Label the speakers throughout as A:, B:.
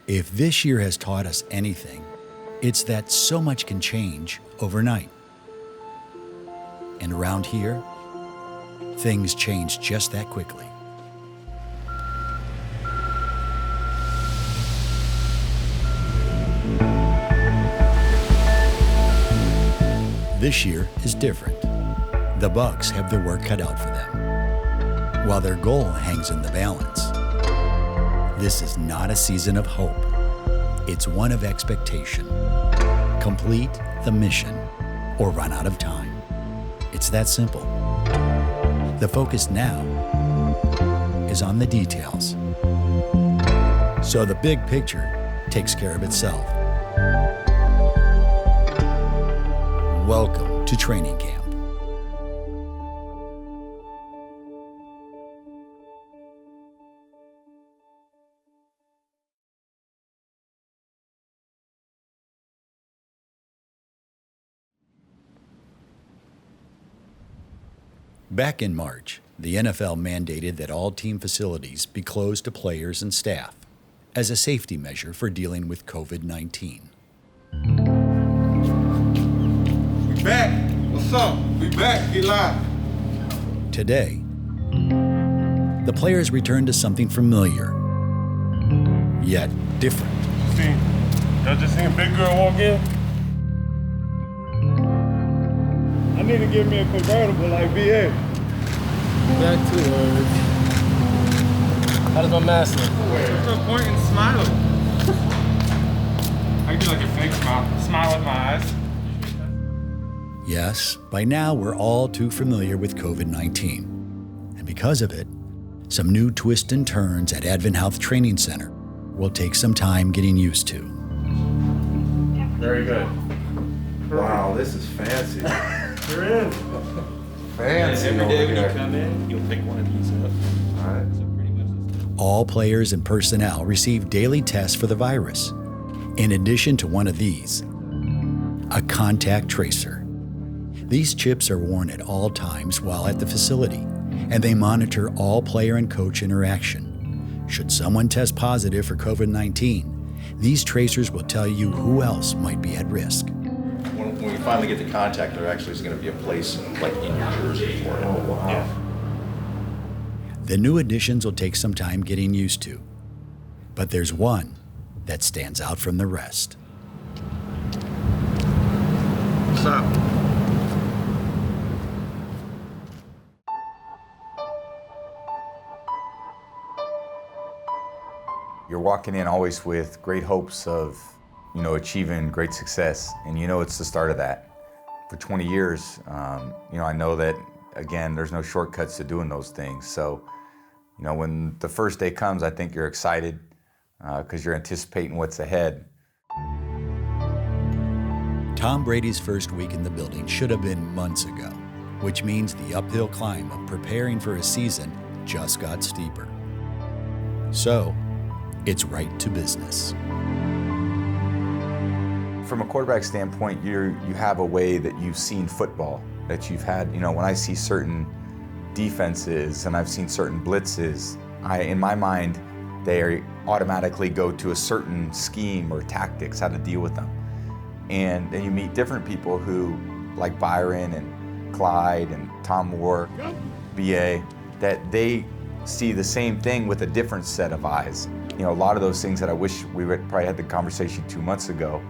A: If this year has taught us anything, it's that so much can change overnight. And around here, things change just that quickly. This year is different. The Bucs have their work cut out for them, while their goal hangs in the balance. This is not a season of hope. It's one of expectation. Complete the mission or run out of time. It's that simple. The focus now is on the details. So the big picture takes care of itself. Welcome to training camp. Back in March, the NFL mandated that all team facilities be closed to players and staff as a safety measure for dealing with COVID-19.
B: We back. What's up? We back. Get live.
A: Today, the players return to something familiar, yet different.
C: Y'all just seen a big girl walk in? I need to get me a convertible like BA.
D: Back to Earth. How does my mask look?
E: There's no point in smiling. I do like a fake smile. Smile with my eyes.
A: Yes, by now we're all too familiar with COVID-19. And because of it, some new twists and turns at Advent Health Training Center will take some time getting used to.
C: Very good.
B: Wow, this is fancy.
C: You're in.
B: Fancy.
E: Every day when
B: over
E: you
B: here.
E: come in, you'll pick one of these up.
B: All right.
E: So pretty much
A: All players and personnel receive daily tests for the virus. In addition to one of these, a contact tracer. These chips are worn at all times while at the facility, and they monitor all player and coach interaction. Should someone test positive for COVID-19, these tracers will tell you who else might be at risk.
F: When we finally get the contact, there actually is going to be a place like in your jersey for it. Oh, wow. Yeah.
A: The new additions will take some time getting used to, but there's one that stands out from the rest.
B: What's up?
G: You're walking in always with great hopes of, achieving great success, and it's the start of that. For 20 years, I know that, again, there's no shortcuts to doing those things. So, when the first day comes, I think you're excited because you're anticipating what's ahead.
A: Tom Brady's first week in the building should have been months ago, which means the uphill climb of preparing for a season just got steeper. So, it's right to business.
G: From a quarterback standpoint, you have a way that you've seen football, that you've had, when I see certain defenses and I've seen certain blitzes, in my mind, they automatically go to a certain scheme or tactics, how to deal with them. And then you meet different people who, like Byron and Clyde and Tom Moore, BA, that they see the same thing with a different set of eyes. A lot of those things that I wish we would probably had the conversation 2 months ago.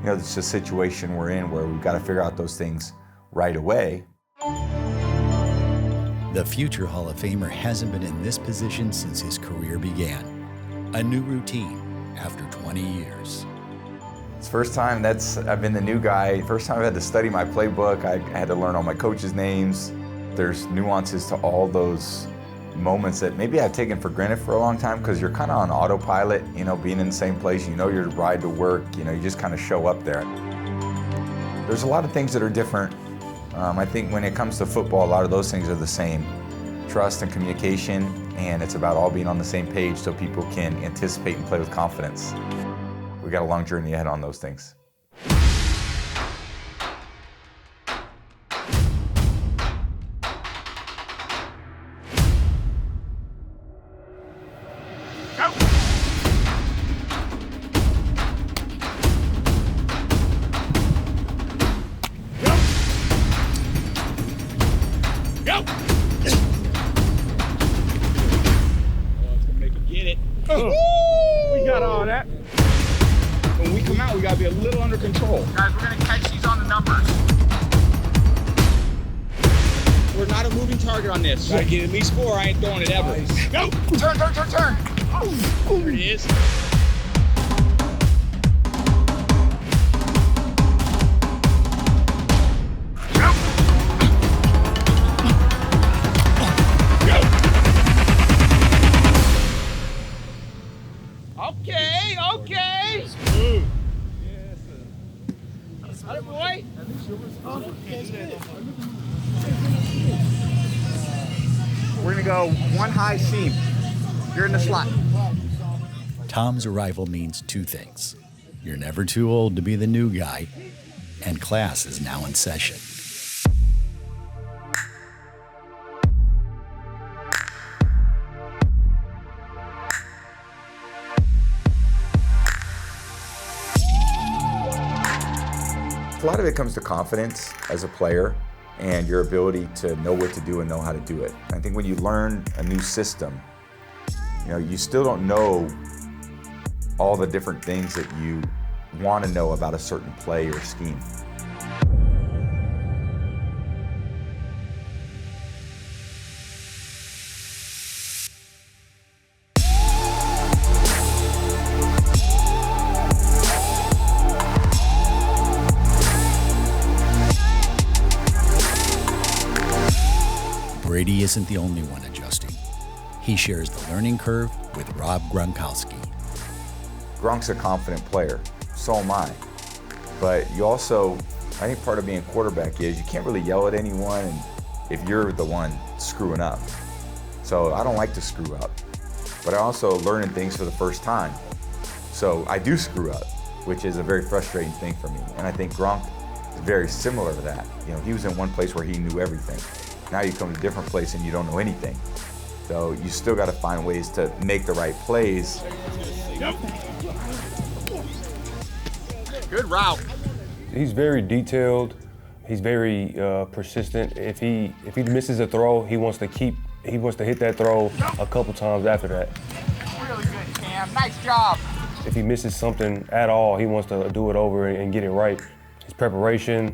G: It's a situation we're in where we've got to figure out those things right away.
A: The future Hall of Famer hasn't been in this position since his career began. A new routine after 20 years.
G: It's the first time I've been the new guy. First time I had to study my playbook. I had to learn all my coaches' names. There's nuances to all those moments that maybe I've taken for granted for a long time because you're kind of on autopilot, being in the same place, your ride to work, you just kind of show up there. There's a lot of things that are different. I think when it comes to football, a lot of those things are the same. Trust and communication, and it's about all being on the same page so people can anticipate and play with confidence. We've got a long journey ahead on those things.
H: Gotta get at least 4. I ain't throwing it ever. Go! Turn. There it is. Okay. Smooth. Yes, boy.
I: We're gonna go one high seam. You're in the slot.
A: Tom's arrival means two things. You're never too old to be the new guy, and class is now in session.
G: A lot of it comes to confidence as a player and your ability to know what to do and know how to do it. I think when you learn a new system, you still don't know all the different things that you want to know about a certain play or scheme.
A: Brady isn't the only one adjusting. He shares the learning curve with Gronkowski.
G: Gronk's a confident player, so am I. But you also, I think part of being a quarterback is you can't really yell at anyone if you're the one screwing up. So I don't like to screw up, but I also learning things for the first time. So I do screw up, which is a very frustrating thing for me. And I think Gronk is very similar to that. He was in one place where he knew everything. Now you come to a different place and you don't know anything. So you still got to find ways to make the right plays.
I: Good route.
J: He's very detailed. He's very persistent. If he misses a throw, he wants to hit that throw a couple times after that.
I: Really good, Cam. Nice job.
J: If he misses something at all, he wants to do it over and get it right. His preparation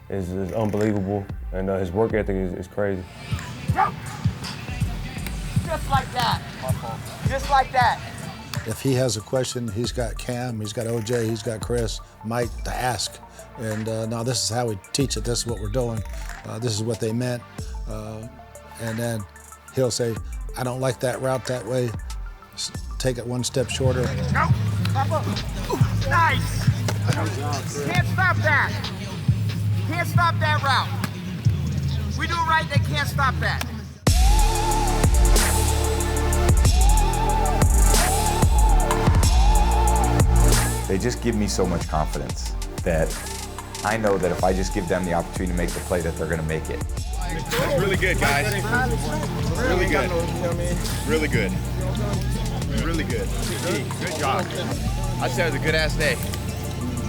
J: is unbelievable, and his work ethic is crazy.
I: Just like that. Just like that.
D: If he has a question, he's got Cam, he's got OJ, he's got Chris, Mike to ask. And now this is how we teach it. This is what we're doing. This is what they meant. And then he'll say, I don't like that route that way. Take it one step shorter.
I: Go. Nice. Can't stop that. Can't stop that route. We do it right, they can't stop that.
G: They just give me so much confidence that I know that if I just give them the opportunity to make the play, that they're going to make it.
B: That's really good, guys. Really good. Really good. Really good. Good job. I'd say it was a good-ass day.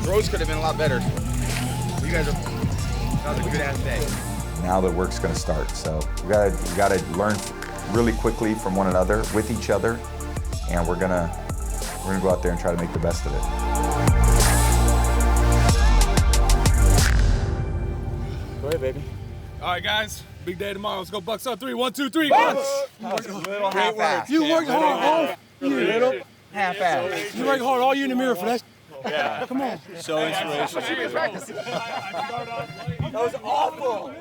B: Throws could have been a lot better. You guys are, that was a good-ass day.
G: Now the work's going to start, so we got to learn really quickly from one another, with each other, and we're gonna go out there and try to make the best of it.
J: Go ahead, baby.
E: All right, guys. Big day tomorrow. Let's go Bucs on 3. 1, 2, 3.
I: Bucs! Little half-ass.
C: You worked hard all
I: Little half-ass.
C: You worked hard all year in the mirror for that.
E: Yeah.
C: Come on.
E: So inspirational.
I: That was awful.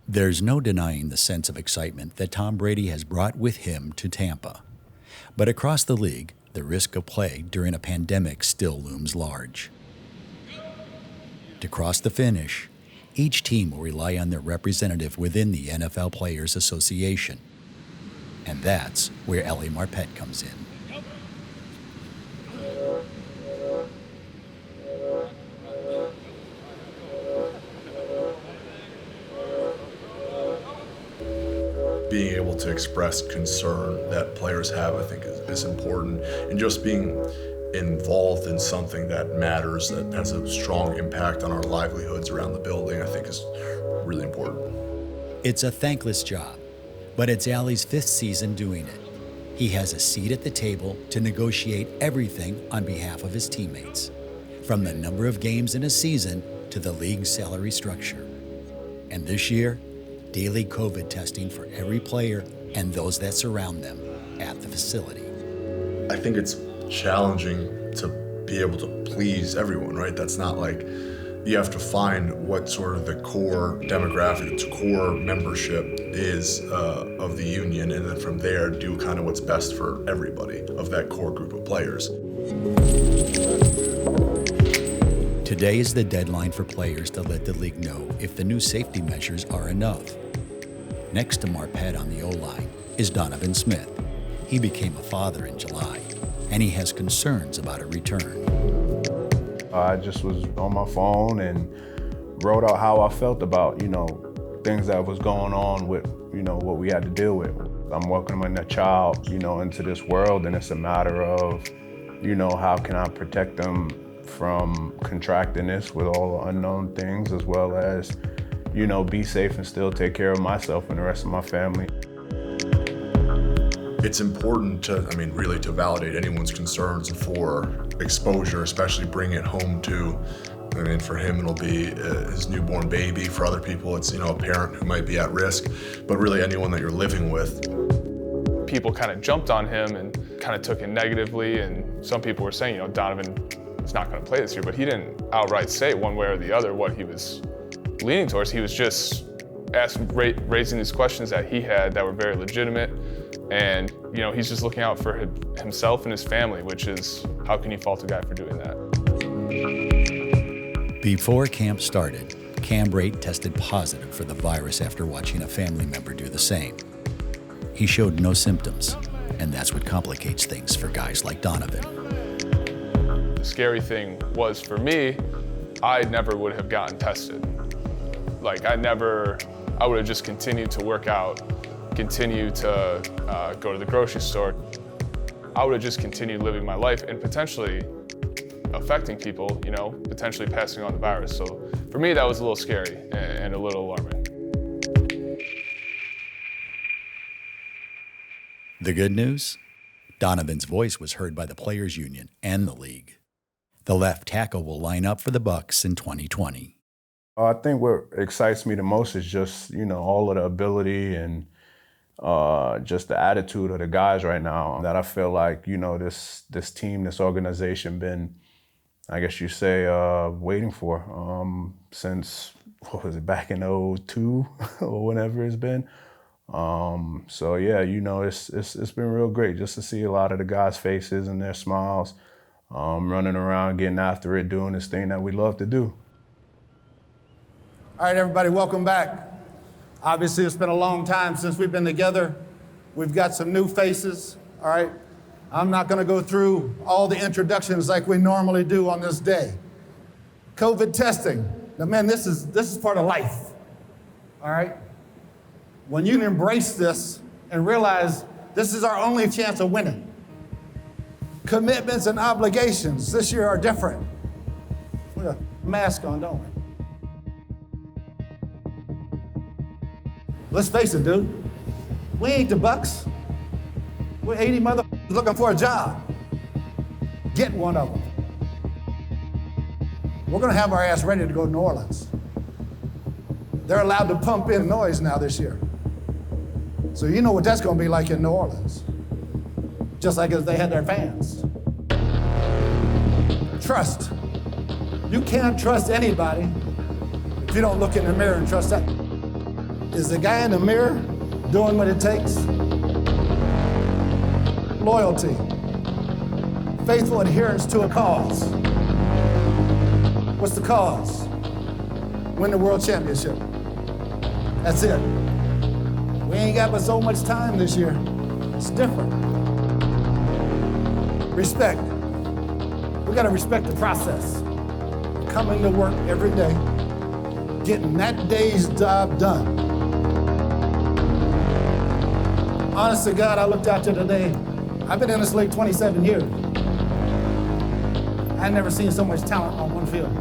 A: There's no denying the sense of excitement that Tom Brady has brought with him to Tampa. But across the league, the risk of play during a pandemic still looms large. To cross the finish, each team will rely on their representative within the NFL Players Association. And that's where Ellie Marpet comes in.
K: Being able to express concern that players have, I think, is important. And just being involved in something that matters, that has a strong impact on our livelihoods around the building, I think is really important.
A: It's a thankless job, but it's Allie's 5th season doing it. He has a seat at the table to negotiate everything on behalf of his teammates, from the number of games in a season to the league's salary structure. And this year, daily COVID testing for every player and those that surround them at the facility.
K: I think it's challenging to be able to please everyone, right? That's not like, you have to find what sort of the core demographic, the core membership is of the union, and then from there do kind of what's best for everybody of that core group of players.
A: Today is the deadline for players to let the league know if the new safety measures are enough. Next to Marpet on the O-line is Donovan Smith. He became a father in July, and he has concerns about a return.
L: I just was on my phone and wrote out how I felt about, things that was going on with, what we had to deal with. I'm welcoming a child, into this world, and it's a matter of, how can I protect them from contracting this with all the unknown things, as well as, be safe and still take care of myself and the rest of my family.
K: It's important to, really to validate anyone's concerns for exposure, especially bring it home to, for him it'll be his newborn baby. For other people it's, a parent who might be at risk, but really anyone that you're living with.
M: People kind of jumped on him and kind of took it negatively, and some people were saying, Donovan is not going to play this year, but he didn't outright say one way or the other what he was leaning towards. He was just raising these questions that he had that were very legitimate. And, he's just looking out for himself and his family, which is, how can you fault a guy for doing that?
A: Before camp started, Cam Brate tested positive for the virus after watching a family member do the same. He showed no symptoms, and that's what complicates things for guys like Donovan.
M: The scary thing was, for me, I never would have gotten tested. I would have just continued to work out, continue to go to the grocery store. I would have just continued living my life and potentially affecting people, potentially passing on the virus. So for me, that was a little scary and a little alarming.
A: The good news? Donovan's voice was heard by the Players Union and the league. The left tackle will line up for the Bucs in 2020.
L: I think what excites me the most is just, all of the ability and just the attitude of the guys right now, that I feel like, this team, this organization been, I guess you say, waiting for since, back in 2002 or whenever it's been. So yeah, it's been real great just to see a lot of the guys' faces and their smiles, running around, getting after it, doing this thing that we love to do.
D: All right, everybody, welcome back. Obviously, it's been a long time since we've been together. We've got some new faces, all right? I'm not gonna go through all the introductions like we normally do on this day. COVID testing. Now, man, this is part of life, all right? When you embrace this and realize this is our only chance of winning. Commitments and obligations this year are different. We got a mask on, don't we? Let's face it, dude. We ain't the Bucs. We're 80 motherfuckers looking for a job. Get one of them. We're gonna have our ass ready to go to New Orleans. They're allowed to pump in noise now this year. So you know what that's gonna be like in New Orleans. Just like as they had their fans. Trust. You can't trust anybody if you don't look in the mirror and trust that. Is the guy in the mirror doing what it takes? Loyalty, faithful adherence to a cause. What's the cause? Win the world championship. That's it. We ain't got but so much time this year. It's different. Respect. We gotta respect the process. Coming to work every day, getting that day's job done. Honest to God, I looked out there today. I've been in this league 27 years. I've never seen so much talent on one field.